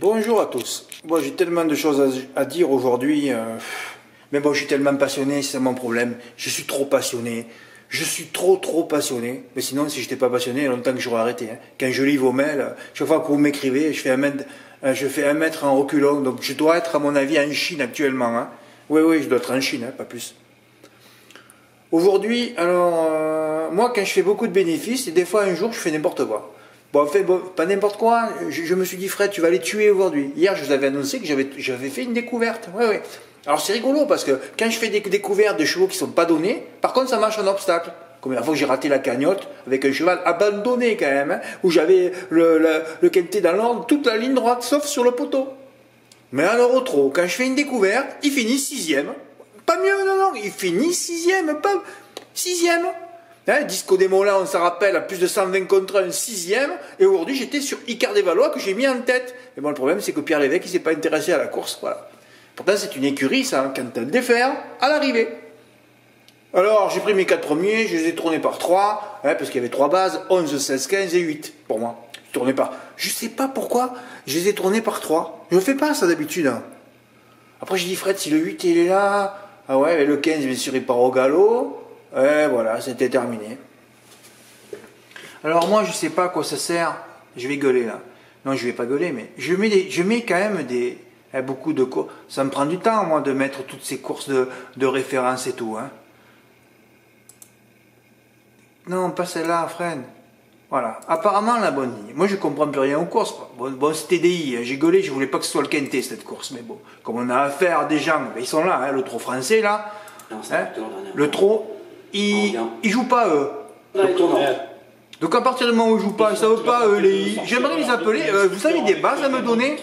Bonjour à tous. Bon, j'ai tellement de choses à dire aujourd'hui, mais bon, je suis tellement passionné, c'est mon problème. Je suis trop passionné. Je suis trop passionné. Mais sinon, si je n'étais pas passionné, il y a longtemps que j'aurais arrêté. Hein. Quand je lis vos mails, chaque fois que vous m'écrivez, je fais un mètre en reculant. Donc je dois être, à mon avis, en Chine actuellement. Hein. Oui, je dois être en Chine, hein, pas plus. Aujourd'hui, alors, moi, quand je fais beaucoup de bénéfices, et des fois, un jour, je fais n'importe quoi. Bon, en fait, pas n'importe quoi. Je me suis dit, Fred, tu vas les tuer aujourd'hui. Hier, je vous avais annoncé que j'avais fait une découverte. Oui. Alors, c'est rigolo parce que quand je fais des découvertes de chevaux qui ne sont pas donnés, par contre, ça marche en obstacle. Comme la fois que j'ai raté la cagnotte avec un cheval abandonné quand même, hein, où j'avais le quintet dans l'ordre, toute la ligne droite, sauf sur le poteau. Mais alors, au trop, quand je fais une découverte, il finit sixième. Pas mieux, non, il finit sixième, pas sixième. Hein, Disco des Mollins, on s'en rappelle, à plus de 120 contre 1, sixième. Et aujourd'hui, j'étais sur Icare des Valois que j'ai mis en tête. Et bon, le problème, c'est que Pierre Lévesque, il s'est pas intéressé à la course. Voilà. Pourtant, c'est une écurie, ça, hein, quand on défaire à l'arrivée. Alors, j'ai pris mes 4 premiers, je les ai tournés par 3, hein, parce qu'il y avait 3 bases, 11, 16, 15 et 8, pour moi. Je sais pas pourquoi, je les ai tournés par 3. Je ne fais pas ça d'habitude. Hein. Après, j'ai dit, Fred, si le 8 il est là, ah ouais, mais le 15, bien sûr, il part au galop. Et voilà, c'était terminé. Alors moi, je sais pas à quoi ça sert. Je vais gueuler là. Non, je vais pas gueuler, mais je mets quand même beaucoup de courses. Ça me prend du temps, moi, de mettre toutes ces courses de référence et tout. Hein. Non, pas celle-là, Fred. Voilà. Apparemment, la bonne ligne. Moi, je comprends plus rien aux courses. Bon c'était TDI. Hein. J'ai gueulé, je voulais pas que ce soit le quintet, cette course. Mais bon, comme on a affaire à des gens, ben, ils sont là, hein, le trot français, là. Non, hein, le trot. Ils jouent pas eux. Donc à partir du moment où ils jouent pas, ils savent pas j'aimerais les appeler. Vous savez des bases à me donner.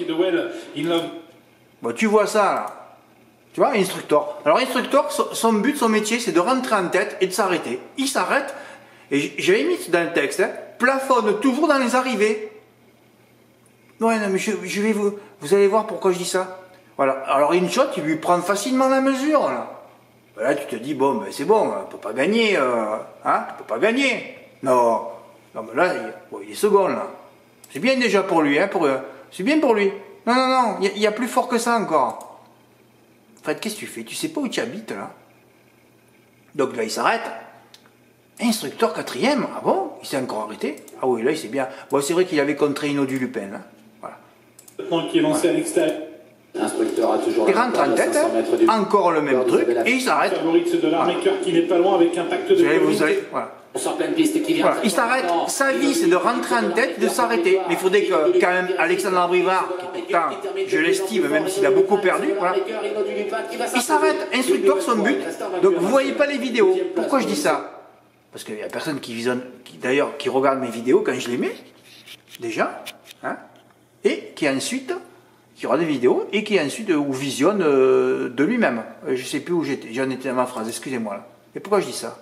Bon, tu vois ça là. Tu vois, instructeur. Alors instructeur, son but, son métier, c'est de rentrer en tête et de s'arrêter. Il s'arrête. Et j'avais mis dans le texte, hein, plafonne toujours dans les arrivées. Ouais, non, mais je vais vous allez voir pourquoi je dis ça. Voilà. Alors une shot, il lui prend facilement la mesure là. Là, tu te dis, bon, ben c'est bon, on ne peut pas gagner, hein, tu peux pas gagner. Non, mais là, il est second, là. C'est bien déjà pour lui, hein, c'est bien pour lui. Non, il y a plus fort que ça encore. Fred, qu'est-ce que tu fais? Tu sais pas où tu habites, là? Donc là, il s'arrête. Instructeur quatrième, ah bon? Il s'est encore arrêté? Ah oui, là, il s'est bien... Bon, c'est vrai qu'il avait contré Inaudit Lupin, là. Voilà. Qui est lancé à l'extérieur. L'inspecteur a toujours il rentre en tête, encore le même truc, et il s'arrête. Favorite de l'armaker qui n'est pas loin avec impact de voilà. On sort plein de pistes qui vient. Voilà. Il s'arrête. Sa vie, c'est de rentrer en tête, de s'arrêter. Mais il faudrait que, quand même, Alexandre Abrivard, qui pourtant, je l'estime, même s'il a beaucoup perdu, voilà. Il s'arrête. Instructeur, son but. Donc, vous voyez pas les vidéos. Pourquoi je dis ça? Parce qu'il y a personne qui visionne, d'ailleurs, qui regarde mes vidéos quand je les mets, déjà, hein, et qui ensuite... qui aura des vidéos et qui ensuite ou visionne de lui-même. Je ne sais plus où j'étais, j'en étais dans ma phrase, excusez-moi là. Et pourquoi je dis ça?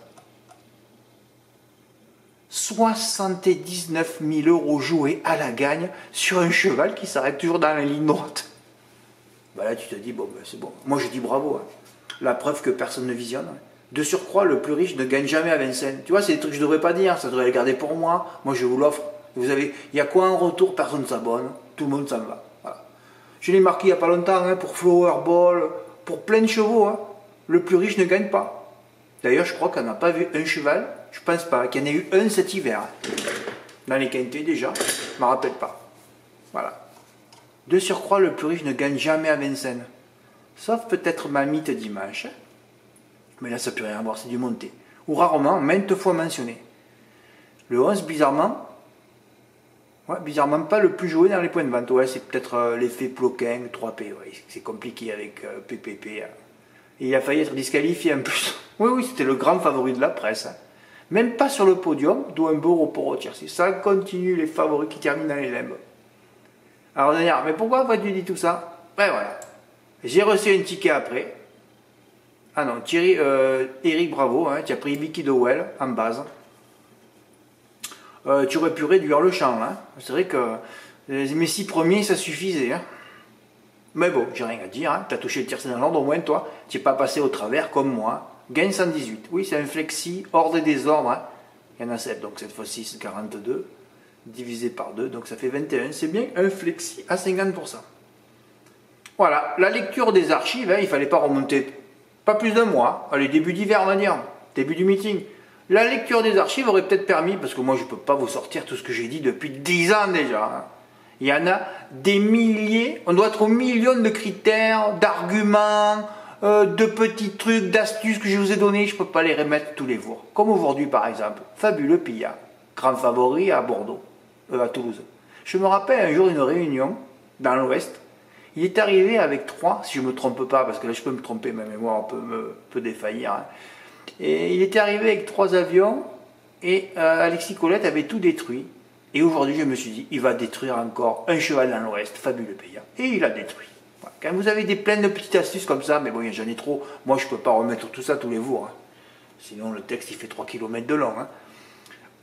79 000 € joués à la gagne sur un cheval qui s'arrête toujours dans la ligne droite. Ben là tu te dis, bon ben c'est bon. Moi je dis bravo. Hein. La preuve que personne ne visionne. Hein. De surcroît, le plus riche ne gagne jamais à Vincennes. Tu vois, c'est des trucs que je ne devrais pas dire, ça devrait le garder pour moi. Moi je vous l'offre. Il y a quoi en retour? Personne ne s'abonne, tout le monde s'en va. Je l'ai marqué il n'y a pas longtemps, hein, pour Flowerball, pour plein de chevaux. Hein. Le plus riche ne gagne pas. D'ailleurs, je crois qu'on n'a pas vu un cheval, je pense pas, qu'il y en ait eu un cet hiver. Dans les quintets déjà, je ne me rappelle pas. Voilà. De surcroît, le plus riche ne gagne jamais à Vincennes. Sauf peut-être Mamite dimanche. Hein. Mais là, ça ne peut rien voir, c'est du monté. Ou rarement, maintes fois mentionné. Le 11, bizarrement, ouais, bizarrement pas le plus joué dans les points de vente. Ouais, c'est peut-être l'effet Ploquin, 3P. Ouais, c'est compliqué avec PPP. Hein. Et il a failli être disqualifié en plus. Oui, c'était le grand favori de la presse. Hein. Même pas sur le podium, d'où un beau report au tiercé. Ça continue les favoris qui terminent dans les limbes. Alors, on va dire, mais pourquoi tu dis tout ça? Ouais, voilà. J'ai reçu un ticket après. Ah non, Eric Bravo, hein, tu as pris Vicky Dowell en base. Tu aurais pu réduire le champ. Hein. C'est vrai que mes 6 premiers, ça suffisait. Hein. Mais bon, j'ai rien à dire. Hein. Tu as touché le tiercé dans l'ordre, au moins toi, tu n'es pas passé au travers comme moi. Gagne 118. Oui, c'est un flexi hors des désordres. Hein. Il y en a 7, donc cette fois-ci c'est 42. divisé par 2, donc ça fait 21. C'est bien un flexi à 50%. Voilà, la lecture des archives, hein, il ne fallait pas remonter pas plus d'un mois. Allez, début d'hiver, on va dire, début du meeting. La lecture des archives aurait peut-être permis, parce que moi je ne peux pas vous sortir tout ce que j'ai dit depuis 10 ans déjà. Hein. Il y en a des milliers, on doit être aux millions de critères, d'arguments, de petits trucs, d'astuces que je vous ai donnés, je ne peux pas les remettre tous les jours. Comme aujourd'hui par exemple, Fabuleux Pilla, grand favori à Bordeaux, à Toulouse. Je me rappelle un jour d'une réunion dans l'Ouest, il est arrivé avec 3, si je ne me trompe pas, parce que là je peux me tromper, ma mémoire peut défaillir. Hein. Et il était arrivé avec 3 avions et Alexis Colette avait tout détruit. Et aujourd'hui, je me suis dit, il va détruire encore un cheval dans l'Ouest, Fabuleux Payant. Et il a détruit. Voilà. Quand vous avez plein de petites astuces comme ça, mais bon, j'en ai trop. Moi, je ne peux pas remettre tout ça tous les jours. Hein. Sinon, le texte, il fait 3 km de long. Hein.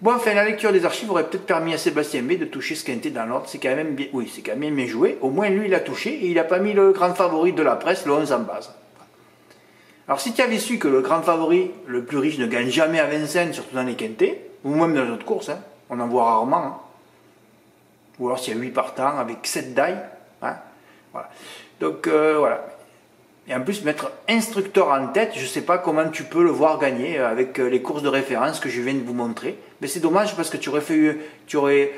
Bon, enfin, la lecture des archives aurait peut-être permis à Sébastien B de toucher ce quintet dans l'ordre. C'est quand même bien, oui, c'est quand même bien joué. Au moins, lui, il a touché et il n'a pas mis le grand favori de la presse, le 11 en base. Alors, si tu avais su que le grand favori, le plus riche, ne gagne jamais à Vincennes, surtout dans les quintets, ou même dans les autres courses, hein, on en voit rarement, hein. Ou alors s'il y a 8 partants avec 7 dailles, hein, voilà. Donc, voilà. Et en plus, mettre instructeur en tête, je ne sais pas comment tu peux le voir gagner avec les courses de référence que je viens de vous montrer. Mais c'est dommage parce que tu aurais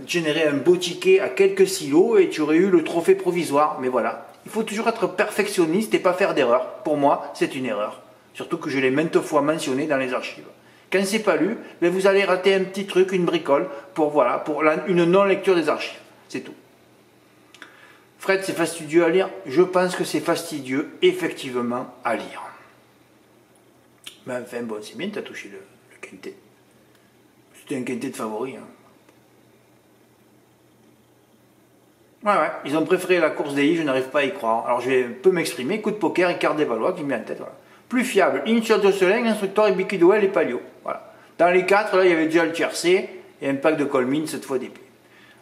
généré un beau ticket à quelques silos et tu aurais eu le trophée provisoire. Mais voilà. Il faut toujours être perfectionniste et pas faire d'erreur. Pour moi, c'est une erreur. Surtout que je l'ai maintes fois mentionné dans les archives. Quand c'est pas lu, ben vous allez rater un petit truc, une bricole, pour une non-lecture des archives. C'est tout. Fred, c'est fastidieux à lire. Je pense que c'est fastidieux, effectivement, à lire. Mais enfin, bon, c'est bien, tu as touché le quintet. C'était un quintet de favori. Hein. Ouais, ils ont préféré la course des I, je n'arrive pas à y croire. Alors, je vais un peu m'exprimer. Coup de poker, Ricard Desvalois qui me met en tête. Voilà. Plus fiable, Initial de Soleil, Instructeur et Bikidoel et Palio. Voilà. Dans les 4, là, il y avait déjà le tiercé et un pack de Colmine, cette fois d'épée.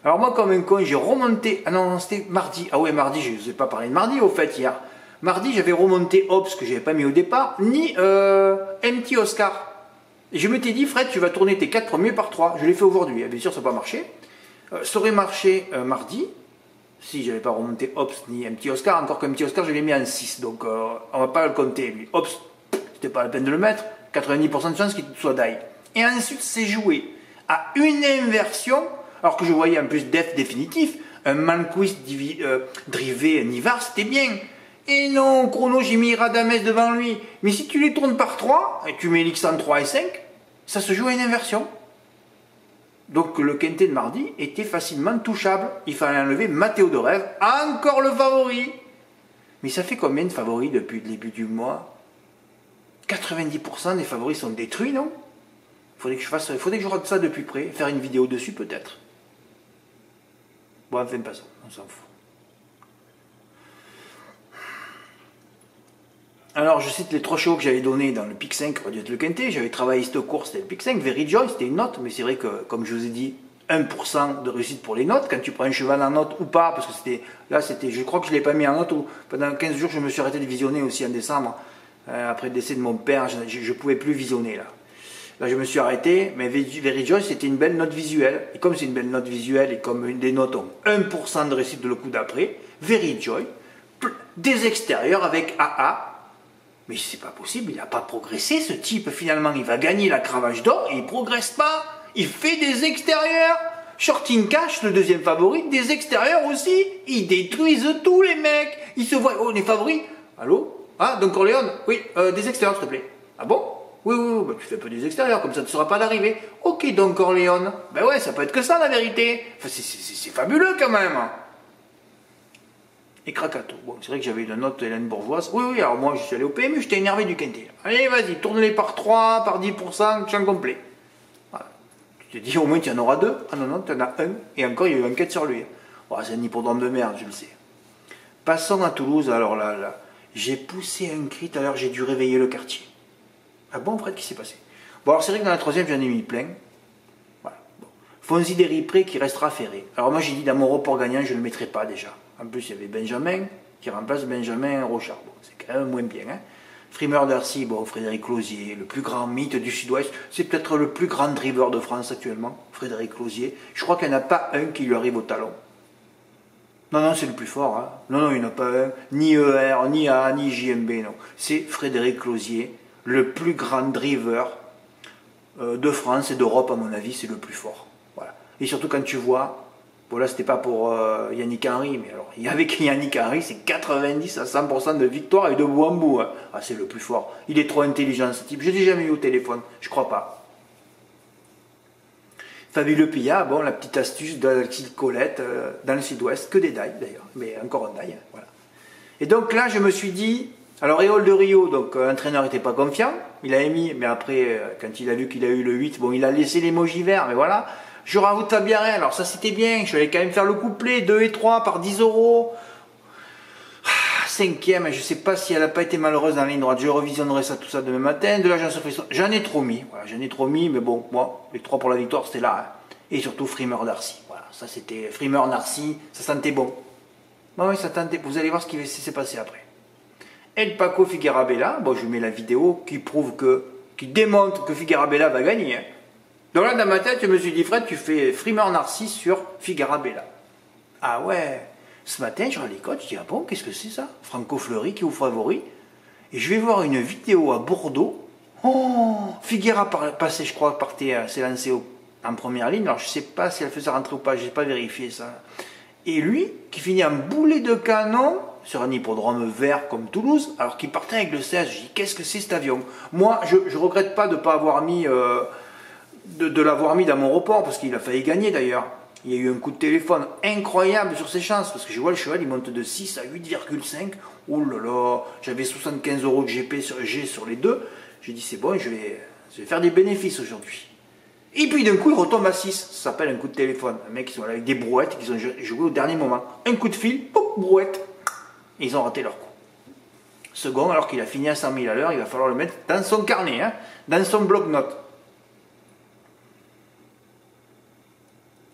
Alors moi, comme un con, j'ai remonté... Ah non, c'était mardi. Ah ouais, mardi, je ne vous ai pas parlé de mardi, au fait, hier. Mardi, j'avais remonté Ops, que je n'avais pas mis au départ, ni MT Oscar. Et je m'étais dit, Fred, tu vas tourner tes 4 premiers par 3. Je l'ai fait aujourd'hui. Bien sûr, ça n'a pas marché. Ça aurait marché mardi, si je n'avais pas remonté Ops ni MT Oscar. Encore que MT Oscar, je l'ai mis en 6. Donc, on ne va pas le compter, lui. Ops, c'était pas la peine de le mettre. 90% de chance qu'il soit die. Et ensuite, c'est joué à une inversion... Alors que je voyais en plus def définitif, un Manquist drivé Nivard, c'était bien. Et non, chrono, j'ai mis Radames devant lui. Mais si tu les tournes par 3, et tu mets l'X en 3 et 5, ça se joue à une inversion. Donc le quintet de mardi était facilement touchable. Il fallait enlever Mathéo de Rêve, encore le favori. Mais ça fait combien de favoris depuis le début du mois? 90% des favoris sont détruits, non? Il faudrait que je rate ça de plus près, faire une vidéo dessus peut-être. Bon, enfin, passons, on s'en fout. Alors, je cite les 3 chevaux que j'avais donnés dans le pic 5, aurait dû être le quintet. J'avais travaillé cette course, c'était le pic 5. Very Joy, c'était une note, mais c'est vrai que, comme je vous ai dit, 1% de réussite pour les notes. Quand tu prends un cheval en note ou pas, parce que je crois que je ne l'ai pas mis en note. Pendant 15 jours, je me suis arrêté de visionner aussi en décembre. Après le décès de mon père, je ne pouvais plus visionner là. Là, je me suis arrêté, mais Very Joy, c'était une belle note visuelle. Et comme c'est une belle note visuelle, et comme des notes ont 1% de réussite de le coup d'après, Very Joy, des extérieurs avec AA. Mais c'est pas possible, il n'a pas progressé, ce type, finalement. Il va gagner la cravache d'or, et il ne progresse pas. Il fait des extérieurs. Shorting Cash, le deuxième favori, des extérieurs aussi. Ils détruisent tous les mecs. Ils se voient, oh, les favoris. Allô? Ah, Don Corleone? Oui, des extérieurs, s'il te plaît. Ah bon? Oui, bah, tu fais un peu des extérieurs, comme ça ne sera pas d'arrivée. Ok, Don Corleone. Ben ouais, ça peut être que ça, la vérité. Enfin, c'est fabuleux, quand même. Et Krakato. Bon, c'est vrai que j'avais une note Hélène Bourgeoise. Oui, alors moi, je suis allé au PMU, j'étais énervé du quintet. Allez, vas-y, tourne-les par 3, par 10%, champ complet. Voilà. Tu te dis, au moins, tu en auras 2. Ah non, tu en as un. Et encore, il y a eu enquête sur lui. Oh, c'est un hippodrome de merde, je le sais. Passons à Toulouse. Alors là, j'ai poussé un cri, tout à l'heure, j'ai dû réveiller le quartier. Ah bon, Fred, qu'est-ce qui s'est passé? Bon, alors c'est vrai que dans la 3e, j'en ai mis plein. Voilà. Bon. Fonzi Desripré qui restera ferré. Alors moi, j'ai dit, dans mon report gagnant, je ne le mettrai pas déjà. En plus, il y avait Benjamin qui remplace Benjamin Rochard. Bon, c'est quand même moins bien. Hein. Frimeur Darcy, bon, Frédéric Closier, le plus grand mythe du Sud-Ouest. C'est peut-être le plus grand driver de France actuellement, Frédéric Closier. Je crois qu'il n'y en a pas un qui lui arrive au talon. Non, non, c'est le plus fort. Hein. Non, non, il n'y en a pas un. Ni ER, ni A, ni JMB, non. C'est Frédéric Closier, le plus grand driver de France et d'Europe, à mon avis, c'est le plus fort. Voilà. Et surtout quand tu vois, voilà, c'était pas pour Yannick Henry, mais alors, avec Yannick Henry, c'est 90 à 100% de victoire et de bout en bout. Hein. Ah, c'est le plus fort. Il est trop intelligent, ce type. Je ne l'ai jamais eu au téléphone, je crois pas. Fabuleux Pilla, bon, la petite astuce d'Alexis Colette dans le Sud-Ouest, que des dailles d'ailleurs, mais encore un daille, hein, voilà. Et donc là, je me suis dit, alors Éole de Rio, donc l'entraîneur n'était pas confiant, il a émis, mais après, quand il a vu qu'il a eu le 8, bon, il a laissé l'emoji vert, mais voilà. Je rajoute Fabiarel, alors ça c'était bien, je vais quand même faire le couplet, 2 et 3 par 10 euros. Cinquième, je ne sais pas si elle n'a pas été malheureuse dans la ligne droite, je revisionnerai ça, tout ça demain matin. De l'agence Frisson, j'en ai trop mis, voilà, j'en ai trop mis, mais bon, moi, les 3 pour la victoire, c'était là. Hein. Et surtout Frimeur Darcy, voilà, ça c'était Frimeur Darcy, ça sentait bon. Oui, ça tentait, vous allez voir ce qui s'est passé après. El Paco Figueira-Bella, bon, je mets la vidéo qui démontre que Figueira-Bella va gagner. Hein. Donc là, dans ma tête, je me suis dit, Fred, tu fais Frimeur Narcisse sur Figueira-Bella. Ah ouais. Ce matin, je regarde les codes, je dis, ah bon, qu'est-ce que c'est ça? Franco Fleury qui est au favori. Et je vais voir une vidéo à Bordeaux. Oh, Figueira passé, je crois, s'est lancé en première ligne. Alors, je ne sais pas si elle faisait rentrer ou pas, je n'ai pas vérifié ça. Et lui, qui finit en boulet de canon sur un hippodrome vert comme Toulouse, alors qu'il partait avec le 16. Je dis, qu'est-ce que c'est cet avion? Moi, je ne regrette pas de ne pas avoir mis... de l'avoir mis dans mon report, parce qu'il a failli gagner d'ailleurs. Il y a eu un coup de téléphone incroyable sur ses chances, parce que je vois le cheval, il monte de 6 à 8,5. Oh là là, j'avais 75 euros de G sur les deux. J'ai dit, c'est bon, je vais faire des bénéfices aujourd'hui. Et puis d'un coup, il retombe à 6. Ça s'appelle un coup de téléphone. Un mec qui sont là avec des brouettes, qui ont joué au dernier moment. Un coup de fil, pop, brouette. Et ils ont raté leur coup. Second, alors qu'il a fini à 100 000 à l'heure, il va falloir le mettre dans son carnet, hein, dans son bloc-notes.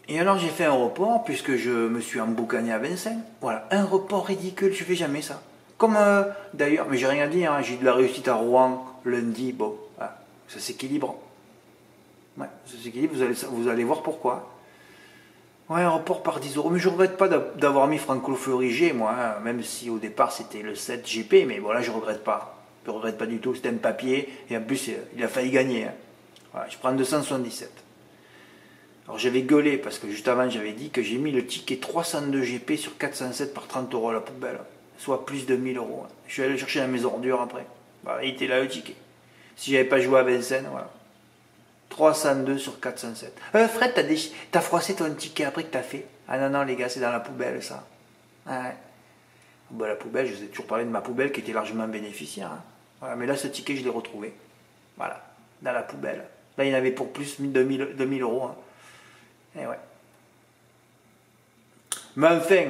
Et alors j'ai fait un report, puisque je me suis emboucané à Vincennes. Voilà, un report ridicule, je fais jamais ça. Comme d'ailleurs, mais j'ai rien à dire, hein, j'ai eu de la réussite à Rouen lundi, bon, voilà, ça s'équilibre. Ouais, ça s'équilibre, vous allez voir pourquoi. Ouais, un report par 10 euros, mais je ne regrette pas d'avoir mis Franco Fleury G, moi, hein, même si au départ c'était le 7 GP, mais voilà, je ne regrette pas. Je ne regrette pas du tout, c'était un papier, et en plus il a failli gagner. Hein. Voilà, je prends 277. Alors j'avais gueulé parce que juste avant j'avais dit que j'ai mis le ticket 302 GP sur 407 par 30 euros à la poubelle, soit plus de 1000 euros. Je suis allé le chercher dans mes ordures après. Voilà, il était là le ticket. Si j'avais pas joué à Vincennes, voilà. 302 sur 407. Fred, t'as froissé ton ticket après que t'as fait? Ah non, non les gars, c'est dans la poubelle ça. Ah ouais. Bah, la poubelle, je vous ai toujours parlé de ma poubelle qui était largement bénéficiaire. Hein. Voilà, mais là ce ticket je l'ai retrouvé. Voilà, dans la poubelle. Là il y en avait pour plus de 2000 euros. Hein. Et ouais. Mais enfin,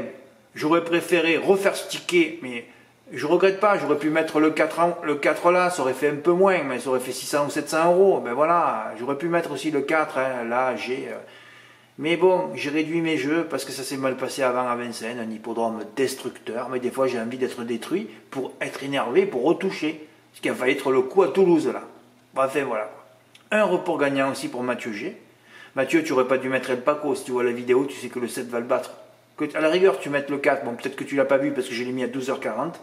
j'aurais préféré refaire ce ticket, mais je regrette pas, j'aurais pu mettre le 4 là, ça aurait fait un peu moins, mais ça aurait fait 600 ou 700 euros. Ben voilà, j'aurais pu mettre aussi le 4, hein, là j'ai... Mais bon, j'ai réduit mes jeux parce que ça s'est mal passé avant à Vincennes, un hippodrome destructeur, mais des fois j'ai envie d'être détruit pour être énervé, pour retoucher. Ce qui a failli être le coup à Toulouse là. Enfin voilà. Un report gagnant aussi pour Mathieu G. Mathieu, tu n'aurais pas dû mettre El Paco. Si tu vois la vidéo, tu sais que le 7 va le battre. Que, à la rigueur, tu mettes le 4. Bon, peut-être que tu ne l'as pas vu parce que je l'ai mis à 12h40.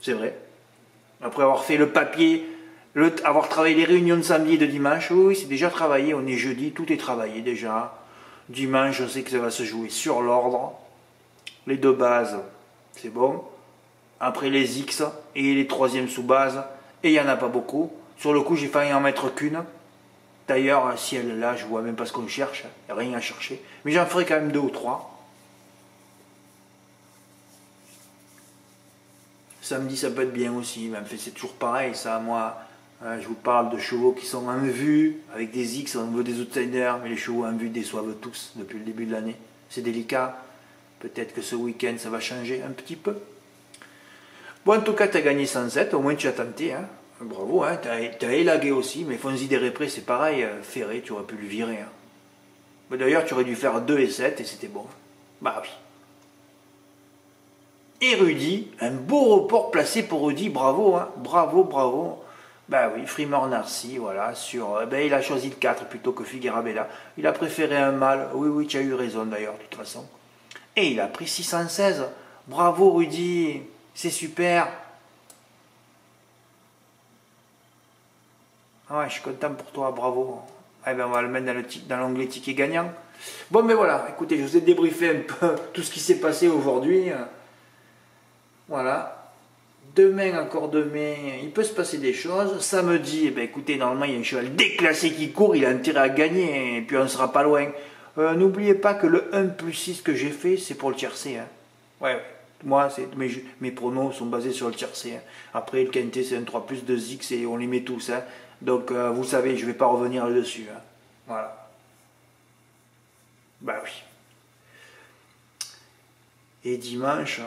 C'est vrai. Après avoir fait le papier, avoir travaillé les réunions de samedi et de dimanche, oui, c'est déjà travaillé. On est jeudi, tout est travaillé déjà. Dimanche, je sais que ça va se jouer sur l'ordre. Les deux bases, c'est bon. Après les X et les troisièmes sous-bases. Et il n'y en a pas beaucoup. Sur le coup, j'ai failli en mettre qu'une. D'ailleurs, si elle est là, je ne vois même pas ce qu'on cherche, il n'y a rien à chercher. Mais j'en ferai quand même 2 ou 3. Samedi, ça peut être bien aussi, mais c'est toujours pareil, ça. Moi, je vous parle de chevaux qui sont en vue, avec des X, on veut des outsiders, mais les chevaux en vue déçoivent tous depuis le début de l'année. C'est délicat. Peut-être que ce week-end, ça va changer un petit peu. Bon, en tout cas, tu as gagné 107, au moins tu as tenté, hein. Bravo, hein, t'as élagué aussi, mais Fonzi Desréprés, c'est pareil, Ferré, tu aurais pu le virer. Hein. D'ailleurs, tu aurais dû faire 2 et 7 et c'était bon. Bah oui. Et Rudy, un beau report placé pour Rudy, bravo, hein, bravo, bravo. Ben oui, Frimor Narcy, voilà, il a choisi le 4 plutôt que Figuera Bella. Il a préféré un mâle, oui, oui, tu as eu raison d'ailleurs, de toute façon. Et il a pris 616, bravo Rudy, c'est super. Ah ouais, je suis content pour toi, bravo. Eh ben, on va le mettre dans l'onglet ticket gagnant. Bon, mais voilà, écoutez, je vous ai débriefé un peu tout ce qui s'est passé aujourd'hui. Voilà. Demain, encore demain, il peut se passer des choses. Samedi, eh ben, écoutez, normalement, il y a un cheval déclassé qui court, il a intérêt à gagner, et puis on ne sera pas loin. N'oubliez pas que le 1+6 que j'ai fait, c'est pour le tiercé. Hein. Ouais, ouais. Moi, mes pronos sont basés sur le tiercé. Hein. Après, le quintet, c'est un 3+2X et on les met tous. Hein. Donc, vous savez, je ne vais pas revenir là-dessus. Hein. Voilà. Bah oui. Et dimanche,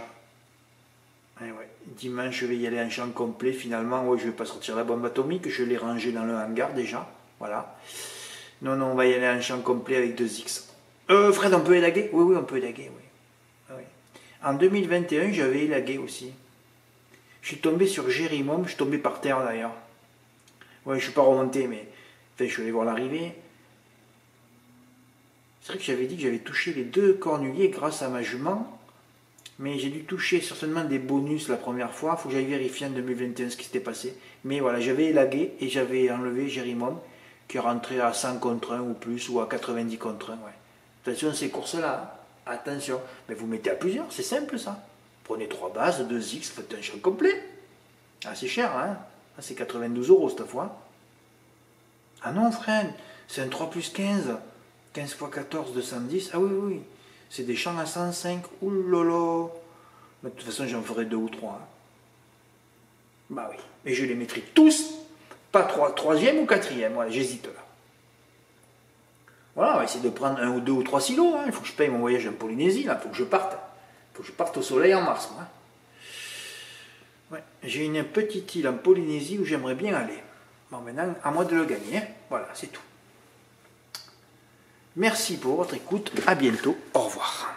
ouais, dimanche, je vais y aller en champ complet. Finalement, ouais, je ne vais pas sortir la bombe atomique. Je l'ai rangée dans le hangar déjà. Voilà. Non, non, on va y aller en champ complet avec 2X. Fred, on peut élaguer? Oui, oui, on peut élaguer, oui. Oui. En 2021, j'avais élagué aussi. Je suis tombé sur Jérimum, je suis tombé par terre d'ailleurs. Ouais, je ne suis pas remonté, mais enfin, je suis allé voir l'arrivée. C'est vrai que j'avais dit que j'avais touché les 2 cornuliers grâce à ma jument, mais j'ai dû toucher certainement des bonus la première fois. Il faut que j'aille vérifier en 2021 ce qui s'était passé. Mais voilà, j'avais élagué et j'avais enlevé Jérimum, qui est rentré à 100 contre 1 ou plus, ou à 90 contre 1. Ouais. Attention, ces courses-là, hein. Attention. Mais vous mettez à plusieurs, c'est simple ça. Prenez 3 bases, 2X, faites un champ complet. Ah, c'est cher, hein. Ah, c'est 92 € cette fois. Ah non, frère, c'est un 3+15. 15 x 14, 210. Ah oui, oui, oui. C'est des champs à 105. Ouh là là. Mais de toute façon, j'en ferai 2 ou 3. Hein. Bah oui. Et je les mettrai tous. Pas 3e ou 4e. Voilà, j'hésite là. Voilà, on va essayer de prendre 1 ou 2 ou 3 silos. Hein. Il faut que je paye mon voyage en Polynésie. Là. Il faut que je parte. Il faut que je parte au soleil en mars. Moi. Ouais. J'ai une petite île en Polynésie où j'aimerais bien aller. Bon, maintenant, à moi de le gagner. Hein. Voilà, c'est tout. Merci pour votre écoute. À bientôt. Au revoir.